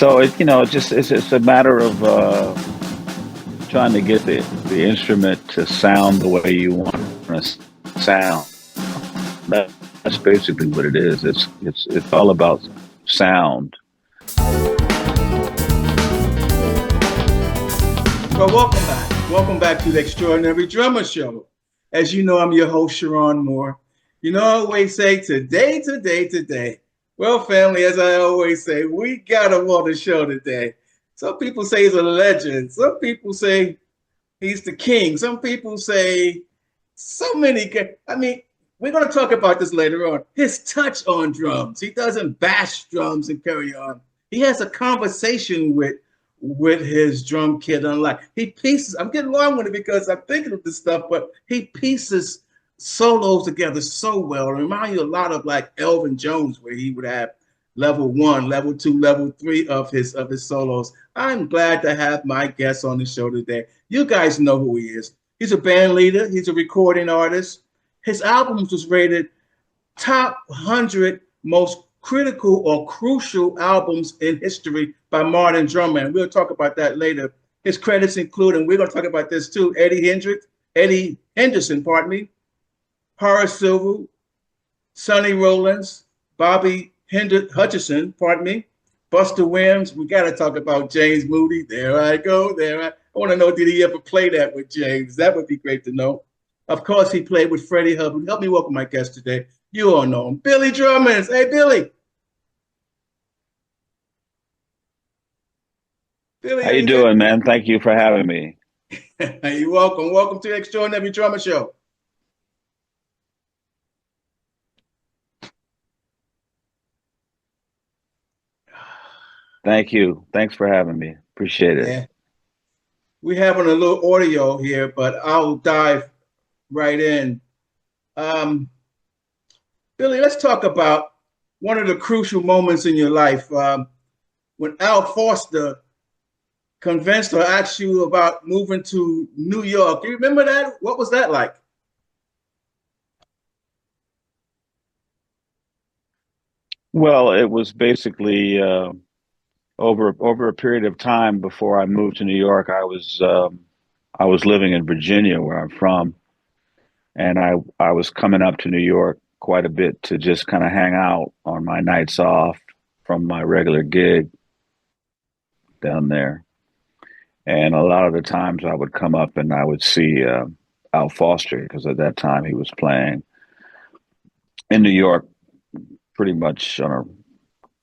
So it's a matter of trying to get the instrument to sound the way you want it to sound. That's basically what it is. It's all about sound. Well, welcome back. Welcome back to the Extraordinary Drummer Show. As you know, I'm your host, Sharon Moore. You know, I always say today, today, today. Well, family, as I always say, we got him on the show today. Some people say he's a legend. Some people say he's the king. Some people say so many. I mean, we're going to talk about this later on. His touch on drums. He doesn't bash drums and carry on. He has a conversation with his drum kit. Unlike he pieces. I'm getting long with it because I'm thinking of this stuff, but he pieces solos together so well. It reminds you a lot of like Elvin Jones, where he would have level 1, level 2, level 3 of his solos. I'm glad to have my guest on the show today. You guys know who he is. He's a band leader. He's a recording artist. His albums was rated top 100 most critical or crucial albums in history by modern Drummond. We'll talk about that later. His credits include, and we're going to talk about this too, Eddie Henderson, pardon me, Horace Silver, Sonny Rollins, Bobby Hutcherson, pardon me, Buster Williams. We got to talk about James Moody. There I go. I want to know, did he ever play that with James? That would be great to know. Of course, he played with Freddie Hubbard. Help me welcome my guest today. You all know him, Billy Drummond. Hey, Billy. How you doing, man? Thank you for having me. You're welcome. Welcome to the Extraordinary Drummer Show. Thank you. Thanks for having me. Appreciate it. Yeah. We're having a little audio here, but I'll dive right in. Billy, let's talk about one of the crucial moments in your life. When Al Foster convinced or asked you about moving to New York. Do you remember that? What was that like? Well, it was basically over a period of time before I moved to New York. I was living in Virginia, where I'm from, and I was coming up to New York quite a bit to just kind of hang out on my nights off from my regular gig down there. And a lot of the times I would come up and I would see Al Foster, because at that time he was playing in New York pretty much on a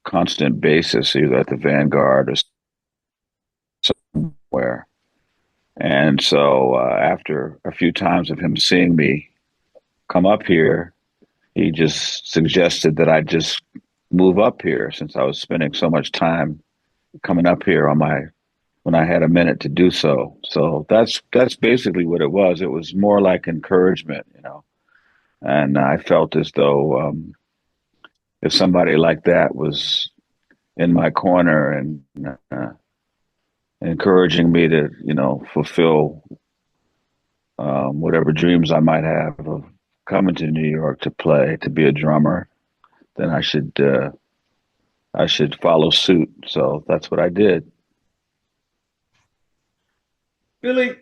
constant basis, either at the Vanguard or somewhere. And so after a few times of him seeing me come up here, he just suggested that I just move up here, since I was spending so much time coming up here when I had a minute to do so. So that's basically what it was. It was more like encouragement, and I felt as though if somebody like that was in my corner and encouraging me to, fulfill whatever dreams I might have of coming to New York to play, to be a drummer, then I should follow suit. So that's what I did. Billy,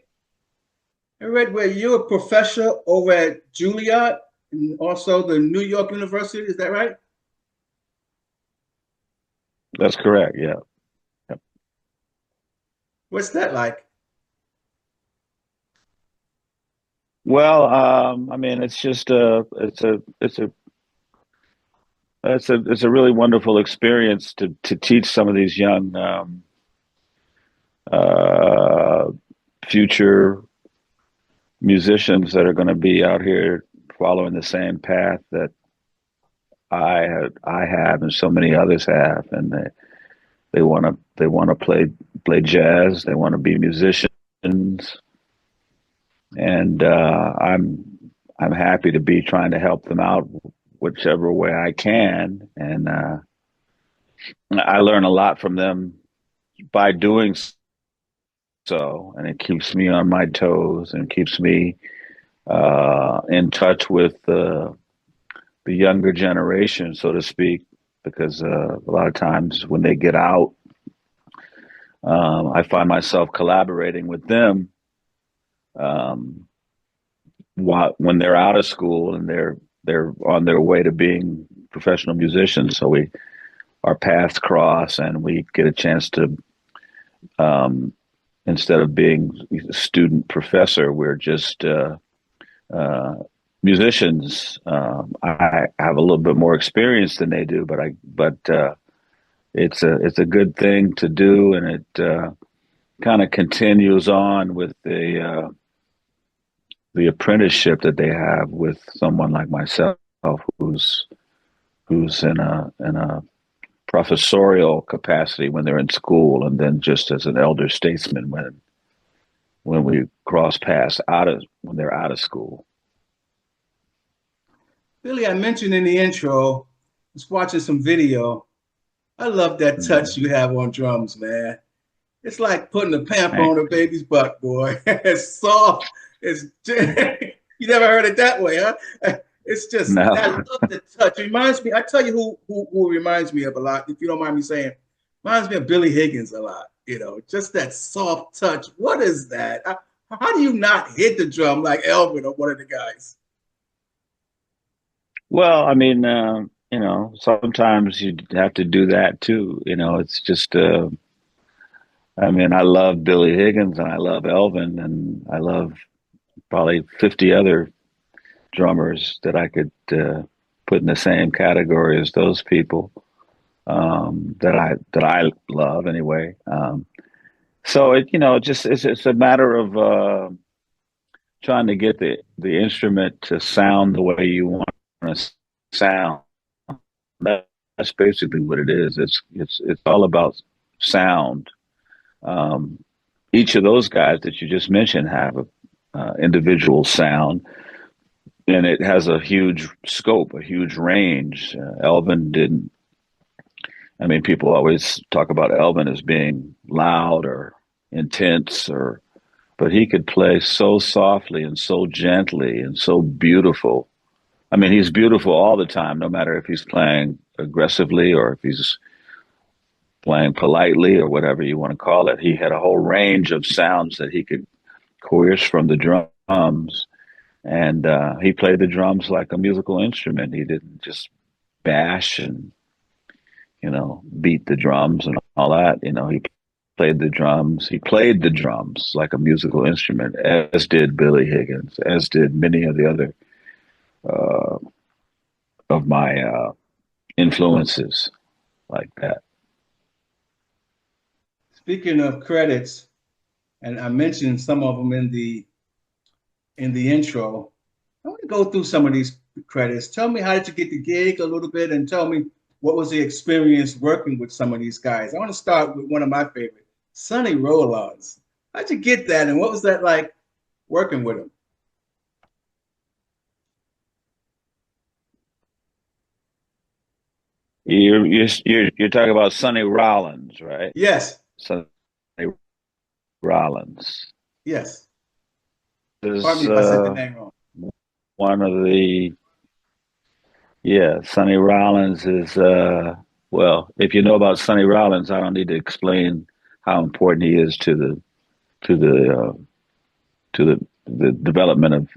I read where you're a professor over at Juilliard and also the New York University. Is that right? That's correct. Yeah. Yep. What's that like? Well, I mean, it's just it's a really wonderful experience to teach some of these young uh, future musicians that are going to be out here following the same path that I have and so many others have, and they want to play jazz. They want to be musicians, and I'm happy to be trying to help them out whichever way I can, and I learn a lot from them by doing so, and it keeps me on my toes and keeps me in touch with the younger generation, so to speak, because a lot of times when they get out I find myself collaborating with them um, when they're out of school and they're on their way to being professional musicians. So our paths cross, and we get a chance to um, instead of being student professor, we're just uh, musicians. I have a little bit more experience than they do, but it's a good thing to do, and it kind of continues on with the apprenticeship that they have with someone like myself, who's in a professorial capacity when they're in school, and then just as an elder statesman when we cross paths when they're out of school. Billy, I mentioned in the intro, I was watching some video. I love that touch Mm-hmm. you have on drums, man. It's like putting a pamper Thank on a baby's butt, boy. It's soft. It's you never heard it that way, huh? It's just I No, love the touch. It reminds me. I tell you who reminds me of a lot. If you don't mind me saying, reminds me of Billy Higgins a lot. Just that soft touch. What is that? How do you not hit the drum like Elvin or one of the guys? well, I mean, sometimes you have to do that too. It's just, I mean, I love Billy Higgins and I love Elvin and I love probably 50 other drummers that I could put in the same category as those people that I love anyway. So it's a matter of trying to get the instrument to sound the way you want to sound. That's basically what it is. It's all about sound. Um, each of those guys that you just mentioned have a individual sound, and it has a huge scope, a huge range. Elvin didn't. I mean, people always talk about Elvin as being loud or intense, but he could play so softly and so gently and so beautiful. I mean, he's beautiful all the time, no matter if he's playing aggressively or if he's playing politely or whatever you want to call it. He had a whole range of sounds that he could coerce from the drums, and he played the drums like a musical instrument. He didn't just bash and beat the drums and all that. He played the drums. He played the drums like a musical instrument, as did Billy Higgins, as did many of the other uh, of my influences like that. Speaking of credits, and I mentioned some of them in the intro. I want to go through some of these credits. Tell me, how did you get the gig a little bit, and tell me what was the experience working with some of these guys. I want to start with one of my favorites, Sonny Rollins. How'd you get that, and what was that like working with him? You're talking about Sonny Rollins, right? Yes, Sonny Rollins yes. Pardon is me if I said the name wrong. one of the yeah. Sonny Rollins is well. If you know about Sonny Rollins, I don't need to explain how important he is to the to the development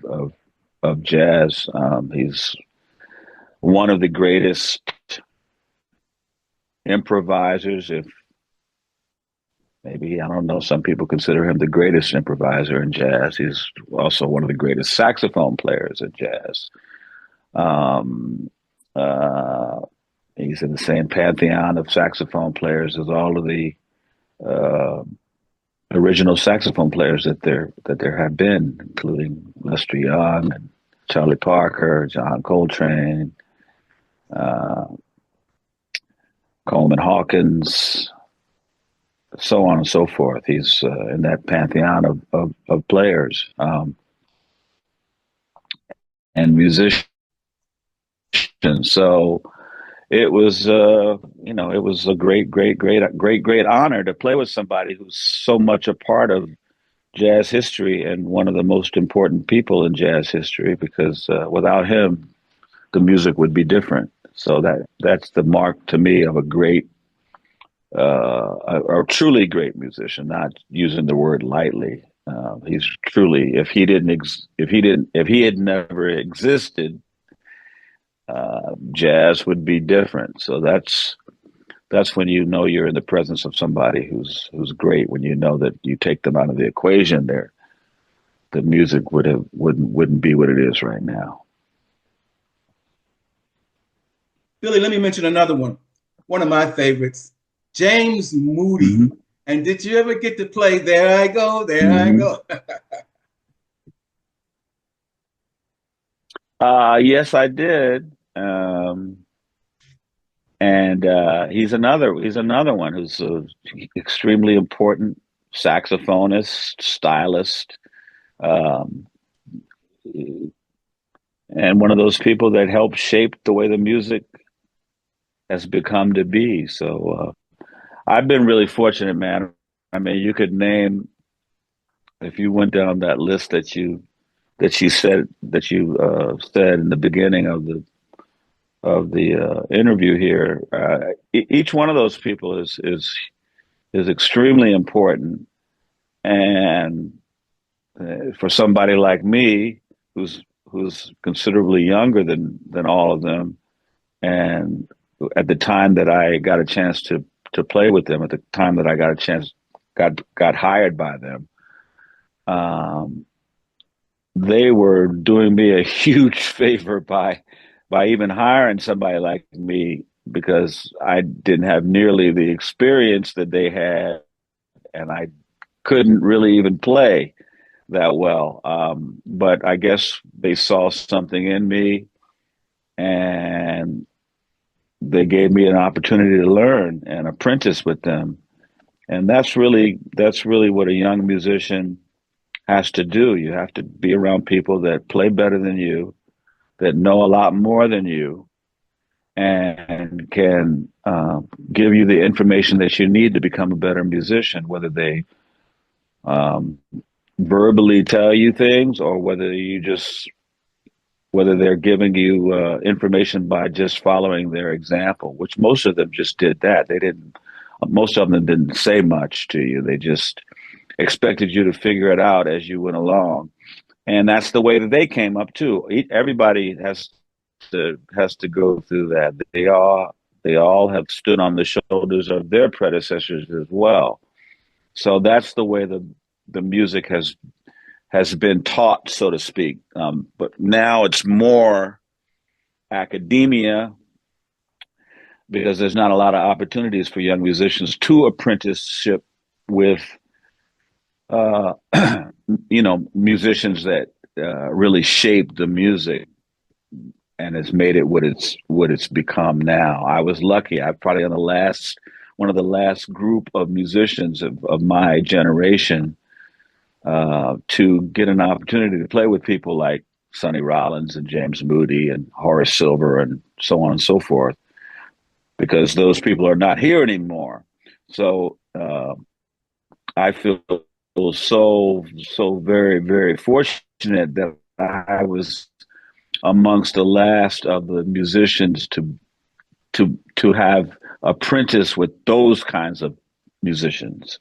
of jazz. He's one of the greatest improvisers. If maybe, I don't know, some people consider him the greatest improviser in jazz. He's also one of the greatest saxophone players in jazz. Um, uh, he's in the same pantheon of saxophone players as all of the uh, original saxophone players that there have been, including Lester Young and Charlie Parker, John Coltrane, uh, Coleman Hawkins, so on and so forth. He's in that pantheon of players and musicians. So it was a great honor to play with somebody who's so much a part of jazz history and one of the most important people in jazz history, because without him, the music would be different. So that's the mark to me of a great a truly great musician, not using the word lightly. He's truly, if he had never existed, jazz would be different. So that's when you know you're in the presence of somebody who's great. When you know that you take them out of the equation, there, the music wouldn't be what it is right now. Billy, let me mention another one of my favorites, James Moody. Mm-hmm. And did you ever get to play There I Go, There I Mm-hmm. Go? Yes, I did. And he's another one who's extremely important saxophonist, stylist, um, and one of those people that helped shape the way the music has become to be. So I've been really fortunate, man. I mean, you could name if you went down that list that you said in the beginning of the interview here. Each one of those people is extremely important, and for somebody like me, who's considerably younger than all of them, and at the time that I got a chance to play with them, at the time that I got a chance got hired by them, um, they were doing me a huge favor by even hiring somebody like me because I didn't have nearly the experience that they had, and I couldn't really even play that well. But I guess they saw something in me, and they gave me an opportunity to learn and apprentice with them. And that's really what a young musician has to do. You have to be around people that play better than you, that know a lot more than you, and can give you the information that you need to become a better musician, whether they um, verbally tell you things or whether they're giving you information by just following their example, which most of them just did that. Most of them didn't say much to you. They just expected you to figure it out as you went along. And that's the way that they came up too. Everybody has to go through that. They all have stood on the shoulders of their predecessors as well. So that's the way the music has been taught, so to speak. But now it's more academia because there's not a lot of opportunities for young musicians to apprenticeship with, uh, musicians that really shaped the music and has made it what it's become now. I was lucky. I'm probably one of the last group of musicians of my generation to get an opportunity to play with people like Sonny Rollins and James Moody and Horace Silver and so on and so forth, because those people are not here anymore. So I feel so very very fortunate that I was amongst the last of the musicians to have apprentice with those kinds of musicians,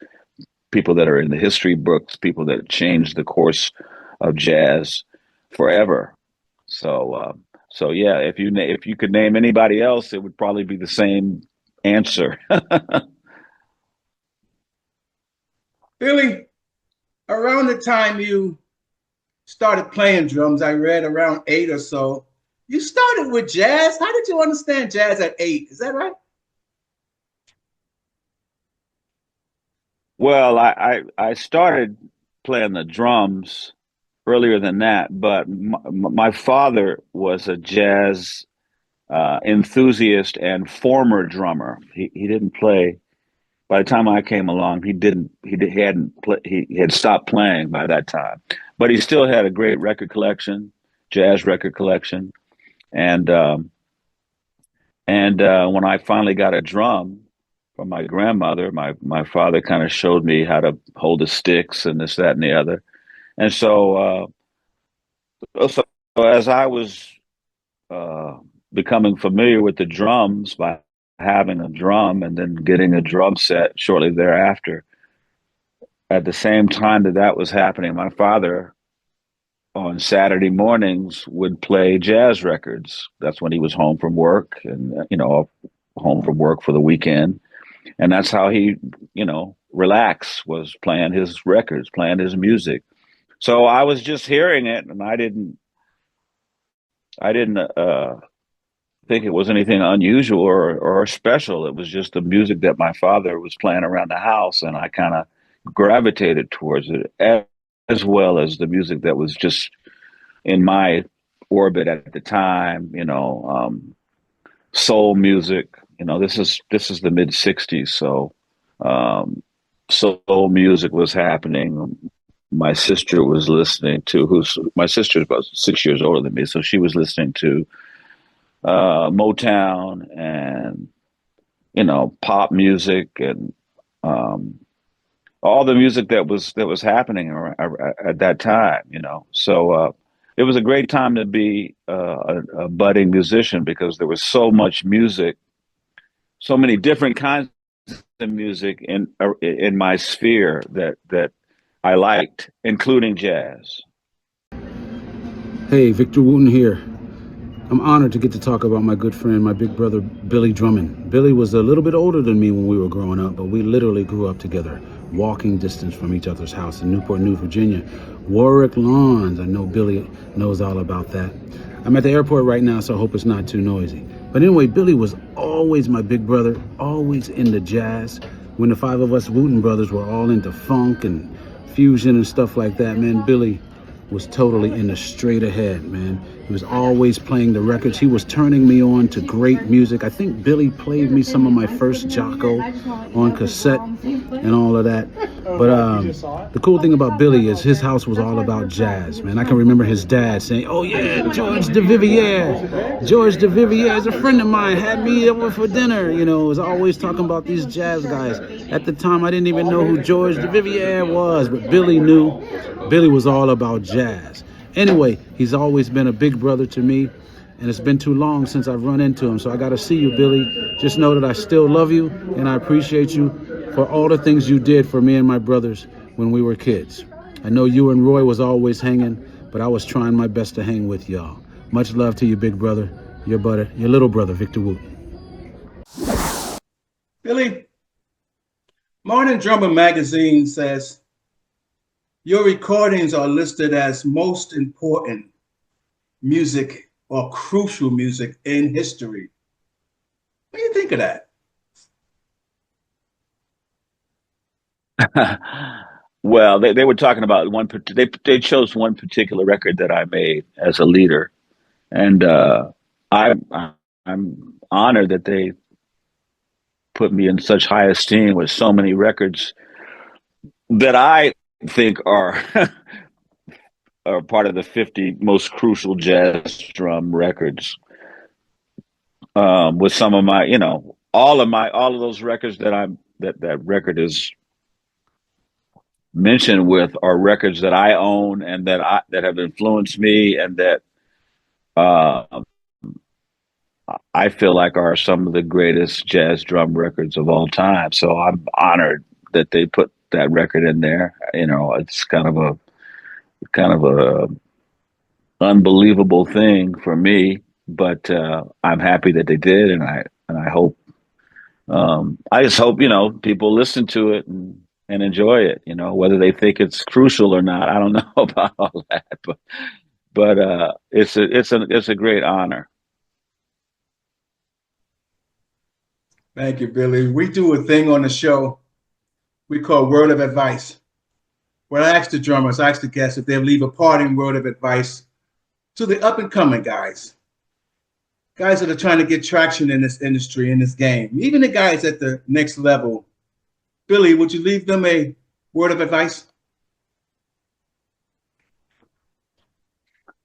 people that are in the history books, people that changed the course of jazz forever. So, so yeah, if you could name anybody else, it would probably be the same answer. Billy, around the time you started playing drums, I read around 8 or so, you started with jazz. How did you understand jazz at 8? Is that right? Well, I started playing the drums earlier than that, but my father was a jazz enthusiast and former drummer. He didn't play. By the time I came along, he hadn't play, he had stopped playing by that time, but he still had a great record collection, jazz record collection, and when I finally got a drum from my grandmother, my father kind of showed me how to hold the sticks and this, that, and the other. And so as I was uh, becoming familiar with the drums by having a drum and then getting a drum set shortly thereafter. At the same time that that was happening, my father on Saturday mornings would play jazz records. That's when he was home from work and, home from work for the weekend. And that's how he, relax, was playing his records, playing his music. So I was just hearing it, and I didn't think it was anything unusual or special. It was just the music that my father was playing around the house, and I kind of gravitated towards it, as well as the music that was just in my orbit at the time. Soul music. This is the mid '60s, so um, soul music was happening. My sister was listening to who's my sister's about 6 years older than me, so she was listening to Motown and pop music and um, all the music that was happening at that time. So it was a great time to be a budding musician because there was so much music, so many different kinds of music in my sphere that I liked, including jazz. Hey, Victor Wooten here. I'm honored to get to talk about my good friend, my big brother, Billy Drummond. Billy was a little bit older than me when we were growing up, but we literally grew up together, walking distance from each other's house in Newport News, Virginia. Warwick Lawns, I know Billy knows all about that. I'm at the airport right now, so I hope it's not too noisy. But anyway, Billy was always my big brother, always into jazz. When the five of us Wooten brothers were all into funk and fusion and stuff like that, man, Billy was totally in the straight ahead, man. He was always playing the records. He was turning me on to great music. I think Billy played me some of my first Jocko on cassette and all of that. But the cool thing about Billy is his house was all about jazz, man. I can remember his dad saying, "Oh yeah, George DeVivier. George DeVivier is a friend of mine. Had me over for dinner." Was always talking about these jazz guys. At the time, I didn't even know who George DeVivier was, but Billy knew. Billy was all about jazz. Anyway, he's always been a big brother to me, and it's been too long since I've run into him, so I got to see you, Billy. Just know that I still love you, and I appreciate you for all the things you did for me and my brothers when we were kids. I know you and Roy was always hanging, but I was trying my best to hang with y'all. Much love to you, big brother. Your little brother, Victor Wooten. Billy, Modern Drummer magazine says your recordings are listed as most important music or crucial music in history. What do you think of that? Well, they were talking about they chose one particular record that I made as a leader, and I'm I'm honored that they put me in such high esteem with so many records that I think are are part of the 50 most crucial jazz drum records. With some of my, all of those records that record is mentioned with are records that I own and that have influenced me and that uh, I feel like are some of the greatest jazz drum records of all time. So I'm honored that they put that record in there. It's kind of a unbelievable thing for me, but I'm happy that they did, and I hope I just hope people listen to it and enjoy it. Whether they think it's crucial or not, I don't know about all that, but it's a great honor. Thank you, Billy. We do a thing on the show we call Word of Advice. When I ask the drummers, I ask the guests if they'll leave a parting word of advice to the up and coming guys that are trying to get traction in this industry, in this game, even the guys at the next level. Billy, would you leave them a word of advice?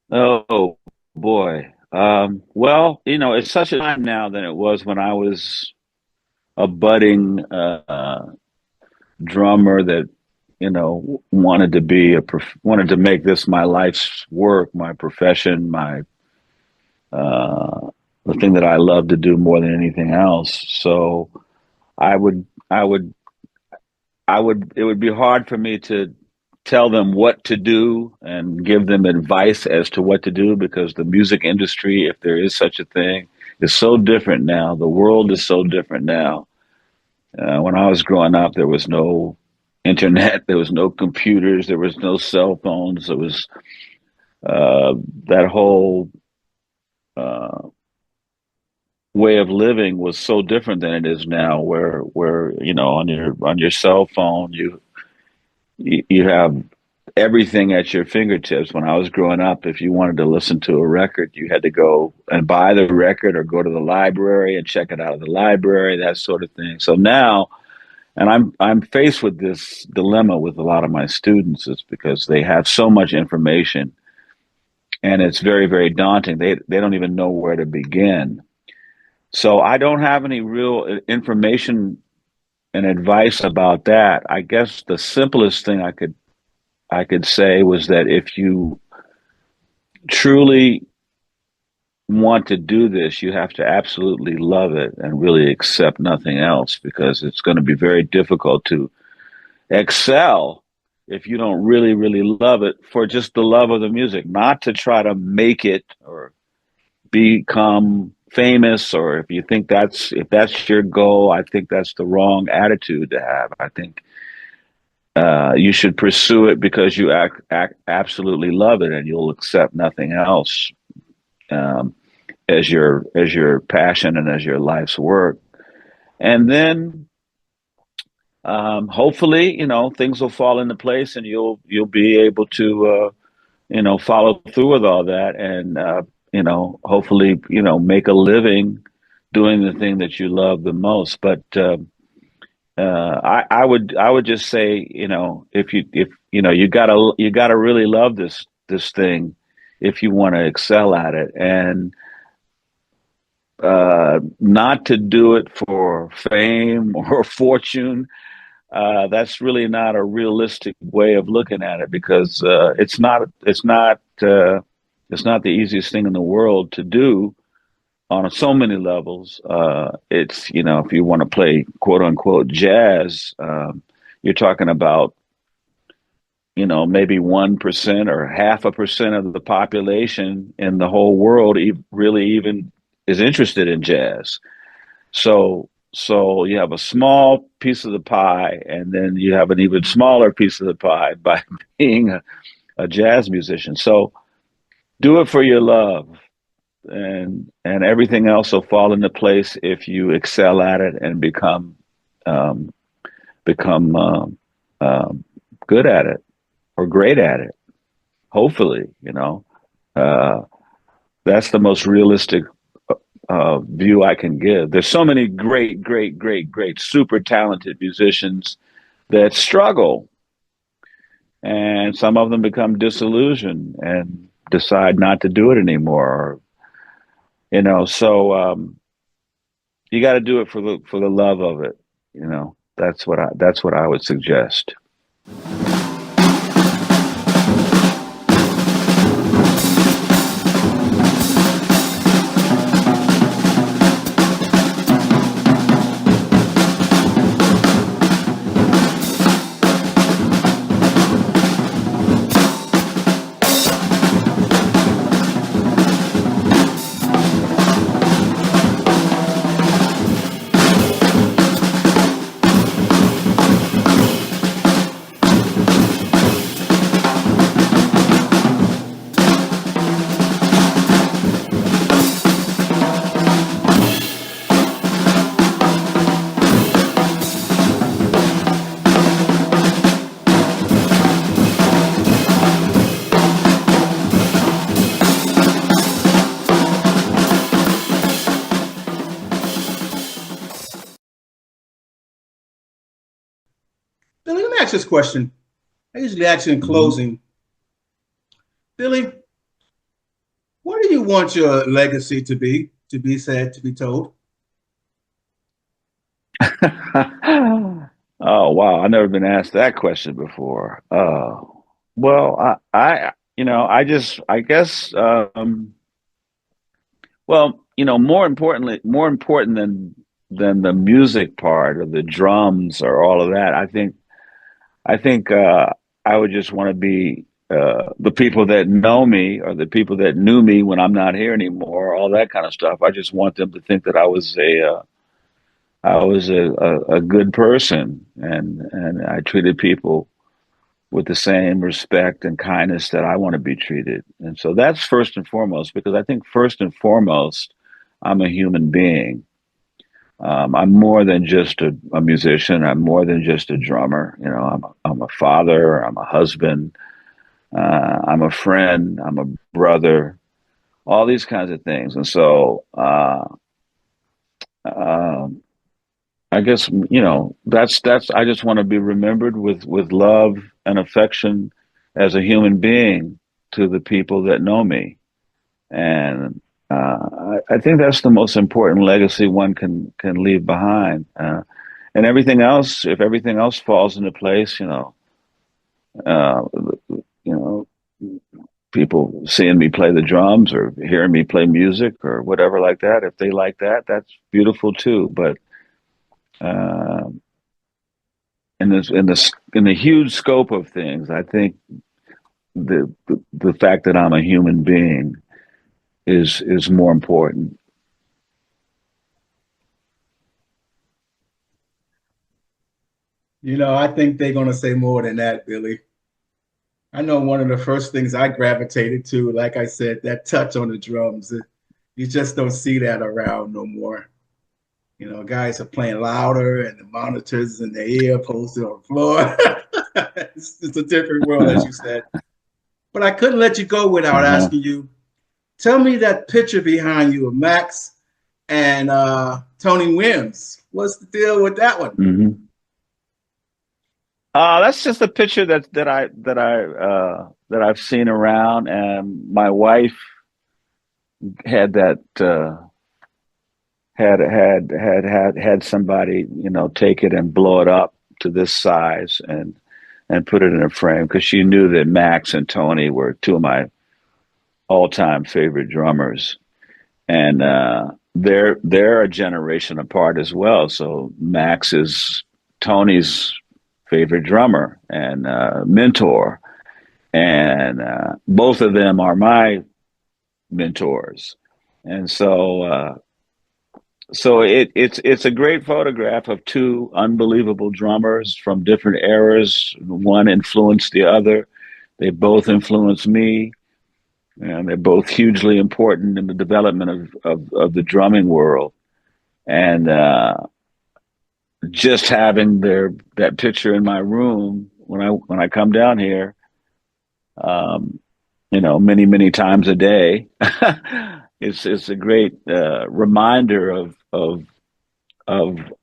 Oh boy. Well, it's such a time now than it was when I was a budding drummer that wanted to make this my life's work, my profession, my uh, the thing that I love to do more than anything else. So I would, I would, it would be hard for me to tell them what to do and give them advice as to what to do because the music industry, if there is such a thing, is so different now. The world is so different now. When I was growing up, there was no internet, there was no computers, there was no cell phones. There was uh, that whole uh, way of living was so different than it is now, where on your cell phone you have everything at your fingertips. When I was growing up, if you wanted to listen to a record, you had to go and buy the record or go to the library and check it out of the library, that sort of thing. So now, and I'm faced with this dilemma with a lot of my students, is because they have so much information and it's very, very daunting. They don't even know where to begin. So I don't have any real information and advice about that. I guess the simplest thing I could say was that if you truly want to do this, you have to absolutely love it and really accept nothing else, because it's going to be very difficult to excel if you don't really, really love it for just the love of the music, not to try to make it or become famous. Or if you think if that's your goal, I think that's the wrong attitude to have. I think you should pursue it because you absolutely love it, and you'll accept nothing else um, as your passion and as your life's work. And then hopefully, things will fall into place, and you'll be able to follow through with all that, and hopefully, make a living doing the thing that you love the most. But I would just say, if you gotta really love this thing if you want to excel at it, and not to do it for fame or fortune. That's really not a realistic way of looking at it, because it's not the easiest thing in the world to do on so many levels. It's, if you want to play quote unquote jazz, you're talking about, maybe 1% or 0.5% of the population in the whole world really even is interested in jazz. So you have a small piece of the pie, and then you have an even smaller piece of the pie by being a jazz musician. So do it for your love, and everything else will fall into place if you excel at it and um, become good at it or great at it. Hopefully, uh, that's the most realistic view I can give. There's so many great, great, great, great, super talented musicians that struggle, and some of them become disillusioned and decide not to do it anymore. So you got to do it for the love of it. That's what I would suggest. Billy, let me ask this question. I usually ask you in closing. Billy, what do you want your legacy to be said, to be told? Oh wow, I've never been asked that question before. Well, I guess, well, more important than the music part or the drums or all of that. I think I would just want to be the people that know me or the people that knew me when I'm not here anymore, all that kind of stuff. I just want them to think that I was a good person, and I treated people with the same respect and kindness that I want to be treated. And so that's first and foremost, because I think first and foremost, I'm a human being. I'm more than just a musician. I'm more than just a drummer. I'm a father. I'm a husband. I'm a friend. I'm a brother. All these kinds of things. And so, um, I guess that's. I just want to be remembered with love and affection as a human being to the people that know me, and I think that's the most important legacy one can leave behind. And everything else, if everything else falls into place, uh, you know, people seeing me play the drums or hearing me play music or whatever like that, if they like that, that's beautiful too. But uh, in the huge scope of things, I think the fact that I'm a human being is more important. I think they're going to say more than that, Billy. I know one of the first things I gravitated to, like I said, that touch on the drums. You just don't see that around no more. Guys are playing louder and the monitors in their ear posted on the floor. It's a different world, as you said. But I couldn't let you go without Uh-huh. asking you, tell me that picture behind you of Max and Tony Williams. What's the deal with that one? Hmm. That's just a picture that I've seen around, and my wife had that had somebody take it and blow it up to this size and put it in a frame because she knew that Max and Tony were two of my all-time favorite drummers, and they're a generation apart as well. So Max is Tony's favorite drummer and mentor, and both of them are my mentors. And so it's a great photograph of two unbelievable drummers from different eras. One influenced the other. They both influenced me, and they're both hugely important in the development of the drumming world. And just having that picture in my room when I come down here, um, many times a day, it's a great reminder of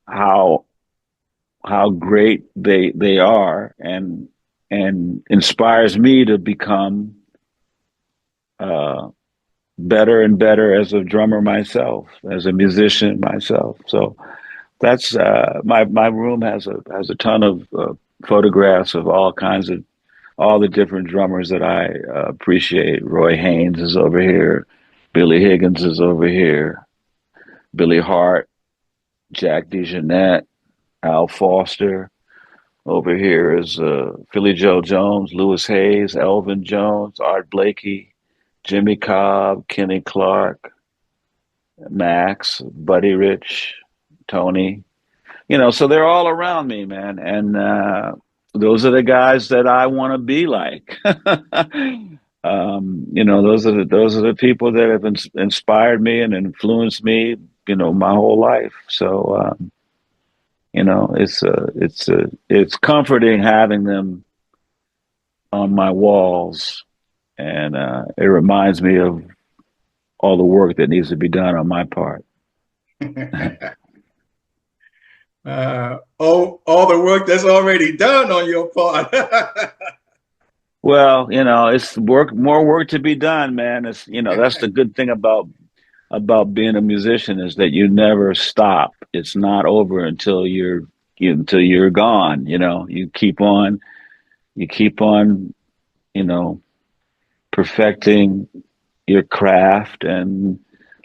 how great they are, and inspires me to become uh, better and better as a drummer myself, as a musician myself. So that's my room has a ton of photographs of all the different drummers that I appreciate. Roy Haynes is over here, Billy Higgins is over here, Billy Hart, Jack DeJohnette, Al Foster. Over here is Philly Joe Jones, Lewis Hayes, Elvin Jones, Art Blakey, Jimmy Cobb, Kenny Clark, Max, Buddy Rich, Tony. So they're all around me, man. And those are the guys that I want to be like. Those are the people that have inspired me and influenced me, my whole life. So, it's comforting having them on my walls, and it reminds me of all the work that needs to be done on my part. All the work that's already done on your part. Well, it's more work to be done, man. That's the good thing about being a musician, is that you never stop. It's not over until you're gone. You keep on, you know, perfecting your craft and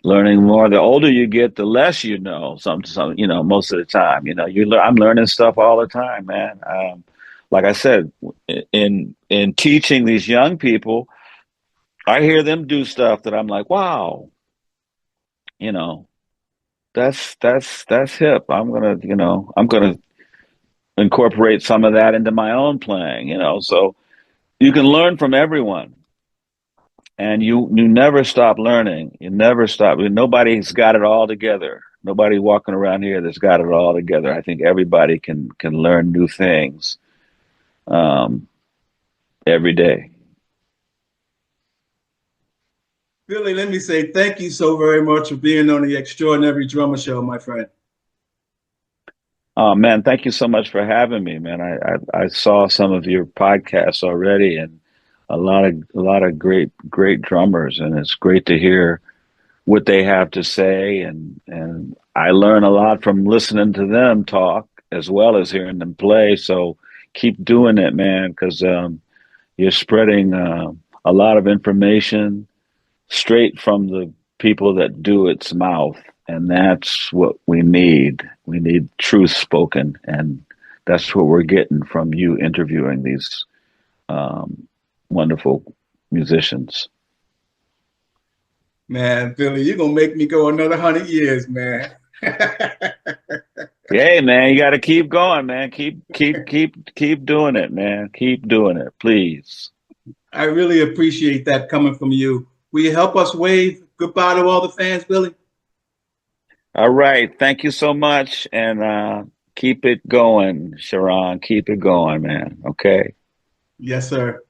learning more. The older you get, the less you know. Some, most of the time, I'm learning stuff all the time, man. Like I said, in teaching these young people, I hear them do stuff that I'm like, wow, you know, that's hip. I'm gonna incorporate some of that into my own playing. So you can learn from everyone, and you never stop learning. You never stop. Nobody's got it all together. Nobody walking around here that's got it all together. I think everybody can learn new things um, every day. Billy, let me say thank you so very much for being on the Extraordinary Drummer Show, my friend. Oh man, thank you so much for having me, man. I saw some of your podcasts already, and a lot of great drummers, and it's great to hear what they have to say, and I learn a lot from listening to them talk as well as hearing them play. So keep doing it, man, because you're spreading a lot of information straight from the people that do its mouth, and that's what we need. We need truth spoken, and that's what we're getting from you interviewing these um, wonderful musicians. Man, Billy, you're gonna make me go another 100 years, man. Hey, man, you got to keep going, man. Keep doing it, man. Keep doing it, please. I really appreciate that coming from you. Will you help us wave goodbye to all the fans, Billy? All right, thank you so much, and keep it going, Sharon. Keep it going, man. Okay. Yes, sir.